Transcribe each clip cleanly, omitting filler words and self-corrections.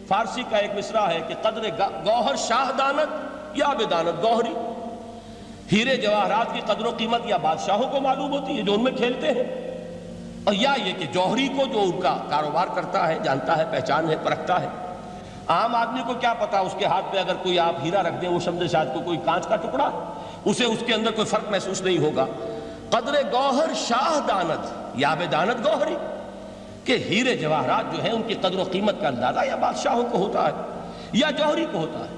فارسی کا ایک مصرع ہے کہ قدر گوہر شاہ دانت یا بدانت گوہری، ہیرے جواہرات کی قدر و قیمت یا بادشاہوں کو معلوم ہوتی ہے جو ان میں کھیلتے ہیں، اور یا یہ کہ جوہری کو جو ان کا کاروبار کرتا ہے، جانتا ہے، پہچان ہے، پرکھتا ہے۔ عام آدمی کو کیا پتا اس کے ہاتھ پہ اگر کوئی آپ ہیرا رکھ دیں وہ سمجھے شاید کوئی کانچ کا ٹکڑا، اسے اس کے اندر کوئی فرق محسوس نہیں ہوگا۔ قدر گوہر شاہ دانت یا بدانت گوہری، کہ ہیرے جواہرات جو ہیں ان کی قدر و قیمت کا اندازہ یا بادشاہوں کو ہوتا ہے یا جوہری کو ہوتا ہے۔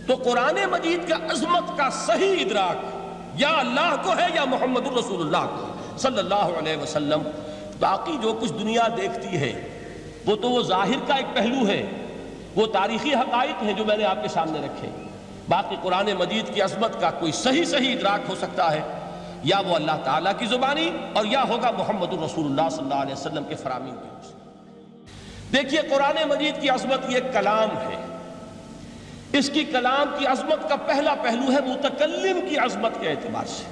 تو قرآن مجید کا عظمت کا صحیح ادراک یا اللہ کو ہے یا محمد الرسول اللہ کو صلی اللہ علیہ وسلم۔ باقی جو کچھ دنیا دیکھتی ہے وہ تو وہ ظاہر کا ایک پہلو ہے، وہ تاریخی حقائق ہیں جو میں نے آپ کے سامنے رکھے۔ باقی قرآن مجید کی عظمت کا کوئی صحیح ادراک ہو سکتا ہے یا وہ اللہ تعالیٰ کی زبانی اور یا ہوگا محمد الرسول اللہ صلی اللہ علیہ وسلم کے فرامین کی روح سے۔ دیکھیے قرآن مجید کی عظمت یہ کلام ہے، اس کی کلام کی عظمت کا پہلا پہلو ہے متکلم کی عظمت کے اعتبار سے۔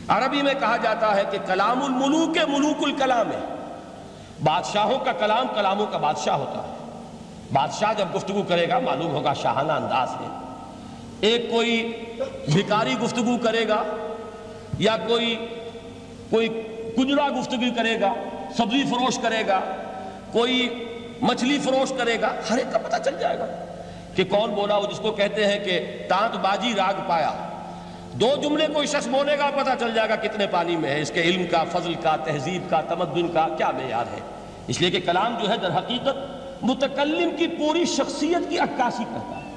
عربی میں کہا جاتا ہے کہ کلام الملوک ملوک الکلام ہے، بادشاہوں کا کلام کلاموں کا بادشاہ ہوتا ہے۔ بادشاہ جب گفتگو کرے گا معلوم ہوگا شاہانہ انداز ہے، ایک کوئی بھکاری گفتگو کرے گا یا کوئی کنجرا گفتگو کرے گا، سبزی فروش کرے گا، کوئی مچھلی فروش کرے گا، ہر ایک کا پتہ چل جائے گا کہ کون بولا۔ وہ جس کو کہتے ہیں کہ تانت بازی راگ پایا، دو جملے کوئی شخص بولے گا پتہ چل جائے گا کتنے پانی میں ہے، اس کے علم کا، فضل کا، تہذیب کا، تمدن کا کیا معیار ہے۔ اس لیے کہ کلام جو ہے در حقیقت متکلم کی پوری شخصیت کی عکاسی کرتا ہے،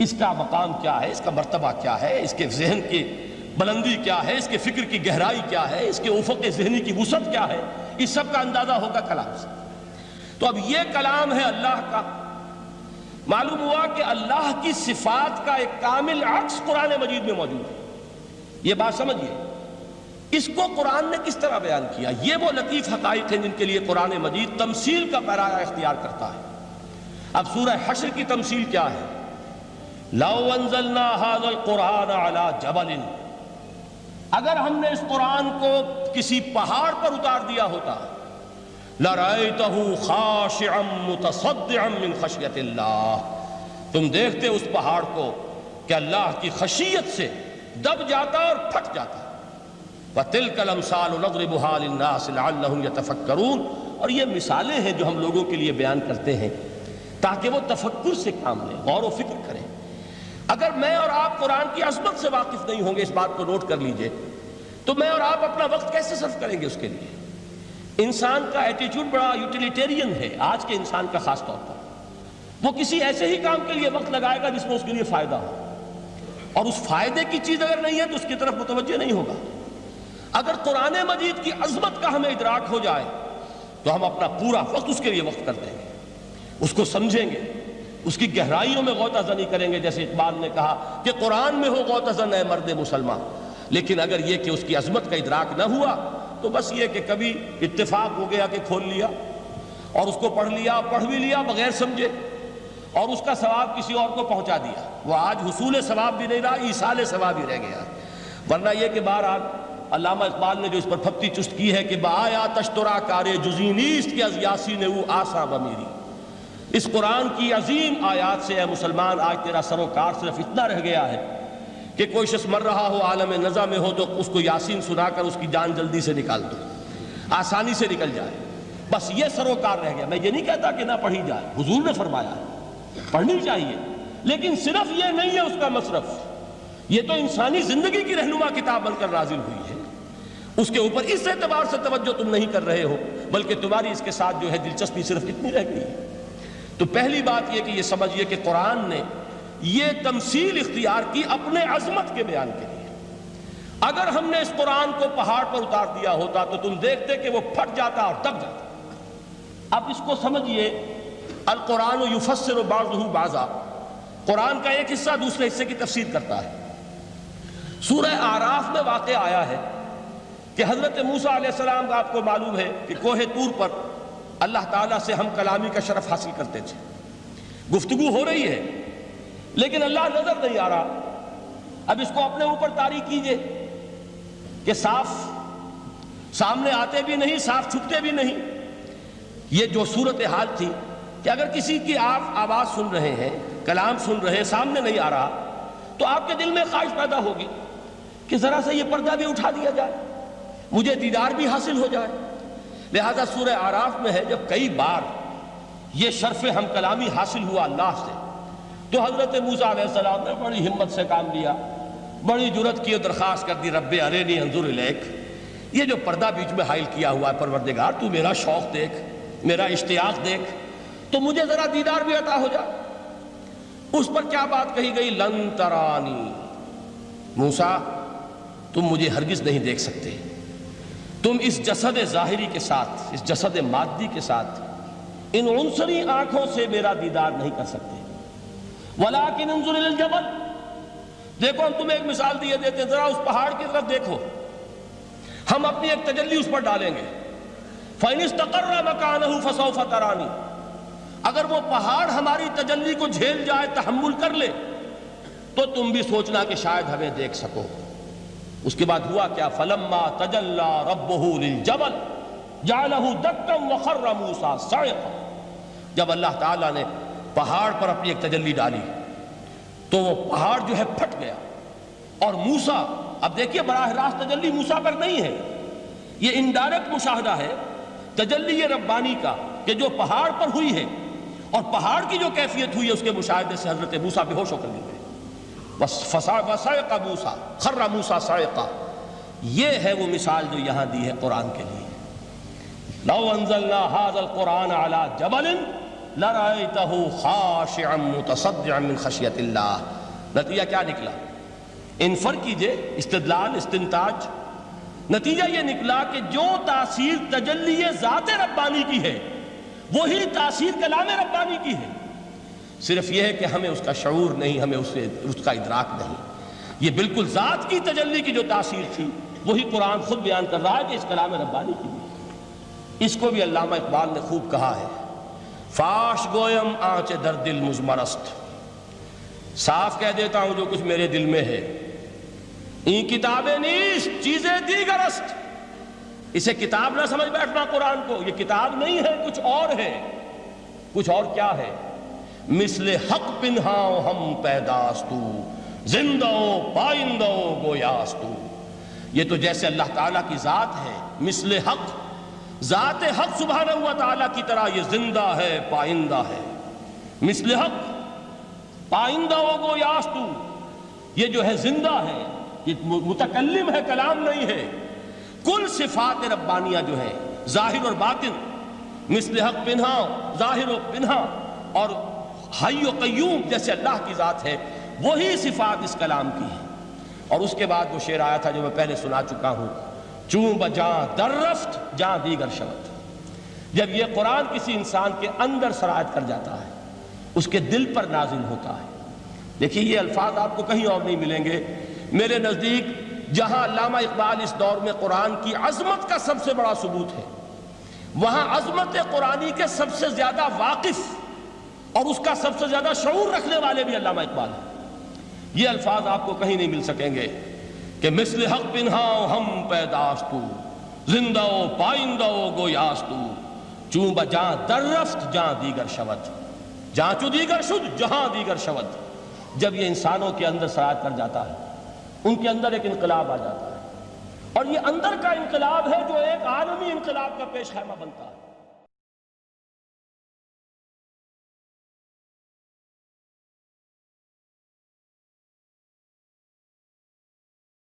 اس کا مقام کیا ہے، اس کا مرتبہ کیا ہے، اس کے ذہن کی بلندی کیا ہے، اس کے فکر کی گہرائی کیا ہے، اس کے افق ذہنی کی وسعت کیا ہے، اس سب کا اندازہ ہوگا کلام سے۔ تو اب یہ کلام ہے اللہ کا۔ معلوم ہوا کہ اللہ کی صفات کا ایک کامل عکس قرآن مجید میں موجود ہے۔ یہ بات سمجھیے، اس کو قرآن نے کس طرح بیان کیا؟ یہ وہ لطیف حقائق ہیں جن کے لیے قرآن مجید تمثیل کا پیرایا اختیار کرتا ہے۔ اب سورہ حشر کی تمثیل کیا ہے؟ لَوْ أَنزَلْنَا هَذَا الْقُرْآنَ عَلَى جَبَلٍ، اگر ہم نے اس قرآن کو کسی پہاڑ پر اتار دیا ہوتا، لَرَأَيْتَهُ خَاشِعًا مُتَصَدِّعًا مِنْ خَشْيَةِ اللَّهِ، تم دیکھتے اس پہاڑ کو کہ اللہ کی خشیت سے دب جاتا اور پھٹ جاتا۔ وَتِلْكَ الْأَمْثَالُ نَضْرِبُهَا لِلنَّاسِ لَعَلَّهُمْ يَتَفَكَّرُونَ، اور یہ مثالیں ہیں جو ہم لوگوں کے لیے بیان کرتے ہیں تاکہ وہ تفکر سے کام لیں، غور و فکر کریں۔ اگر میں اور آپ قرآن کی عظمت سے واقف نہیں ہوں گے، اس بات کو نوٹ کر لیجئے، تو میں اور آپ اپنا وقت کیسے صرف کریں گے اس کے لیے؟ انسان کا ایٹیٹیوڈ بڑا یوٹیلیٹیرین ہے، آج کے انسان کا خاص طور پر۔ وہ کسی ایسے ہی کام کے لیے وقت لگائے گا جس میں اس کے لیے فائدہ ہو، اور اس فائدے کی چیز اگر نہیں ہے تو اس کی طرف متوجہ نہیں ہوگا۔ اگر قرآن مجید کی عظمت کا ہمیں ادراک ہو جائے تو ہم اپنا پورا وقت اس کے لیے وقف کر دیں گے، اس کو سمجھیں گے، اس کی گہرائیوں میں غوطہ زنی کریں گے، جیسے اقبال نے کہا کہ قرآن میں ہو غوطہ زن اے مرد مسلمان۔ لیکن اگر یہ کہ اس کی عظمت کا ادراک نہ ہوا تو بس یہ کہ کبھی اتفاق ہو گیا کہ کھول لیا اور اس کو پڑھ لیا، پڑھ بھی لیا بغیر سمجھے، اور اس کا ثواب کسی اور کو پہنچا دیا، وہ آج حصول ثواب بھی نہیں رہا، ایصال ثواب ہی رہ گیا۔ ورنہ یہ کہ بہرحال علامہ اقبال نے جو اس پر پھپتی چست کی ہے کہ بآیا تشترا کارے جزی نیست کہ از یاسین او آسا بمیری، اس قرآن کی عظیم آیات سے اے مسلمان آج تیرا سروکار صرف اتنا رہ گیا ہے کہ کوئی شخص مر رہا ہو، عالم نزع میں ہو، تو اس کو یاسین سنا کر اس کی جان جلدی سے نکال دو، آسانی سے نکل جائے، بس یہ سروکار رہ گیا۔ میں یہ نہیں کہتا کہ نہ پڑھی جائے، حضور نے فرمایا ہے پڑھنی چاہیے، لیکن صرف یہ نہیں ہے اس کا مصرف، یہ تو انسانی زندگی کی رہنما کتاب بن کر نازل ہوئی ہے، اس کے اوپر اس اعتبار سے توجہ تم نہیں کر رہے ہو، بلکہ تمہاری اس کے ساتھ جو ہے دلچسپی صرف اتنی رہ گئی ہے۔ تو پہلی بات یہ کہ یہ سمجھیے کہ قرآن نے یہ تمثیل اختیار کی اپنے عظمت کے بیان کے لیے۔ اگر ہم نے اس قرآن کو پہاڑ پر اتار دیا ہوتا تو تم دیکھتے کہ وہ پھٹ جاتا اور دب جاتا۔ اب اس کو سمجھیے، القرآن یفسر بعضہ بعضا، قرآن کا ایک حصہ دوسرے حصے کی تفسیر کرتا ہے۔ سورہ اعراف میں واقع آیا ہے کہ حضرت موسیٰ علیہ السلام کا آپ کو معلوم ہے کہ کوہ طور پر اللہ تعالیٰ سے ہم کلامی کا شرف حاصل کرتے تھے، گفتگو ہو رہی ہے لیکن اللہ نظر نہیں آ رہا۔ اب اس کو اپنے اوپر طاری کیجئے کہ صاف سامنے آتے بھی نہیں، صاف چھپتے بھی نہیں۔ یہ جو صورتحال تھی کہ اگر کسی کی آپ آواز سن رہے ہیں، کلام سن رہے ہیں، سامنے نہیں آ رہا، تو آپ کے دل میں خواہش پیدا ہوگی کہ ذرا سے یہ پردہ بھی اٹھا دیا جائے، مجھے دیدار بھی حاصل ہو جائے۔ لہذا سورہ اعراف میں ہے، جب کئی بار یہ شرف ہم کلامی حاصل ہوا اللہ سے، تو حضرت موسیٰ علیہ السلام نے بڑی ہمت سے کام لیا، بڑی جرت کی، درخواست کر دی، رب ارینی انظر الیک، یہ جو پردہ بیچ میں حائل کیا ہوا ہے پروردگار، تو میرا شوق دیکھ، میرا اشتیاق دیکھ، تو مجھے ذرا دیدار بھی عطا ہو جائے۔ اس پر کیا بات کہی گئی؟ لن ترانی، موسیٰ تم مجھے ہرگز نہیں دیکھ سکتے، تم اس جسد ظاہری کے ساتھ، اس جسد مادی کے ساتھ، ان عنصری آنکھوں سے میرا دیدار نہیں کر سکتے۔ ولیکن انظر الی الجبل، دیکھو ہم تمہیں ایک مثال دیے دیتے ہیں، ذرا اس پہاڑ کی طرف دیکھو، ہم اپنی ایک تجلی اس پر ڈالیں گے، فَإِنِ اسْتَقَرَّ مَكَانَهُ فَسَوْفَ تَرَانِي، اگر وہ پہاڑ ہماری تجلی کو جھیل جائے، تحمل کر لے، تو تم بھی سوچنا کہ شاید ہمیں دیکھ سکو۔ اس کے بعد ہوا کیا؟ فَلَمَّا تَجَلَّى رَبُّهُ لِلْجَبَلِ جَعَلَهُ دَكًّا وَخَرَّ مُوسَىٰ صَعِقًا، جب اللہ تعالیٰ نے پہاڑ پر اپنی ایک تجلی ڈالی تو وہ پہاڑ جو ہے پھٹ گیا، اور موسیٰ، اب دیکھیے براہ راست تجلی موسیٰ پر نہیں ہے، یہ انڈائریکٹ مشاہدہ ہے تجلی ربانی کا، کہ جو پہاڑ پر ہوئی ہے، اور پہاڑ کی جو کیفیت ہوئی ہے، اس کے مشاہدے سے حضرت موسیٰ بے ہوش ہو کر گر گئے۔ وَصَعِقَ مُوسَىٰ خَرَّ مُوسَىٰ صَعِقًا، یہ ہے وہ مثال جو یہاں دی ہے قرآن کے لیے۔ لَوْ أَنزَلْنَا هَذَا الْقُرْآنَ عَلَىٰ جَبَلٍ لَرَأَيْتَهُ خَاشِعًا مُتَصَدِّعًا مِنْ خَشْيَةِ اللَّهِ، نتیجہ کیا نکلا؟ انفر کیجئے، استدلال، استنتاج، نتیجہ یہ نکلا کہ جو تاثیر تجلی ذات ربانی کی ہے، وہی تاثیر کلام ربانی کی ہے، صرف یہ ہے کہ ہمیں اس کا شعور نہیں، ہمیں اس کا ادراک نہیں۔ یہ بالکل ذات کی تجلی کی جو تاثیر تھی، وہی قرآن خود بیان کر رہا ہے کہ اس کلام ربانی کی بھی۔ اس کو بھی علامہ اقبال نے خوب کہا ہے، فاش گویم آنچ در دل مزمرست، صاف کہہ دیتا ہوں جو کچھ میرے دل میں ہے، این کتابیں نیست چیزیں دیگرست، اسے کتاب نہ سمجھ بیٹھنا قرآن کو، یہ کتاب نہیں ہے، کچھ اور ہے۔ کچھ اور کیا ہے؟ مثل حق پنہاؤ ہم پیداستو، زندہ پائندہ گویاستو، یہ تو جیسے اللہ تعالیٰ کی ذات ہے، مثل حق، ذات حق سبحانہ و تعالیٰ کی طرح یہ زندہ ہے، پائندہ ہے، مثل حق پائندہ گویاستو، یہ جو ہے زندہ ہے، یہ متکلم ہے، کلام نہیں ہے۔ کل صفات ربانیہ جو ہے ظاہر اور باطن، مثل حق پنہا، ظاہر و پنہا، اور حی و قیوم جیسے اللہ کی ذات ہے، وہی صفات اس کلام کی ہیں۔ اور اس کے بعد وہ شعر آیا تھا جو میں پہلے سنا چکا ہوں، چوں بجاں در رفت جاں دیگر شود، جب یہ قرآن کسی انسان کے اندر سرایت کر جاتا ہے، اس کے دل پر نازل ہوتا ہے۔ دیکھیے یہ الفاظ آپ کو کہیں اور نہیں ملیں گے۔ میرے نزدیک جہاں علامہ اقبال اس دور میں قرآن کی عظمت کا سب سے بڑا ثبوت ہے، وہاں عظمت قرآنی کے سب سے زیادہ واقف اور اس کا سب سے زیادہ شعور رکھنے والے بھی علامہ اقبال ہیں۔ یہ الفاظ آپ کو کہیں نہیں مل سکیں گے کہ مثل حق پنہاؤ ہم پیداستو، زندہ و پائندہ و گویاستو، چوں بجاں در رفت جہاں دیگر شود، جہاں چو دیگر شد جہاں دیگر شود۔ جب یہ انسانوں کے اندر سرایت کر جاتا ہے، ان کے اندر ایک انقلاب آ جاتا ہے، اور یہ اندر کا انقلاب ہے جو ایک عالمی انقلاب کا پیش خیمہ بنتا ہے۔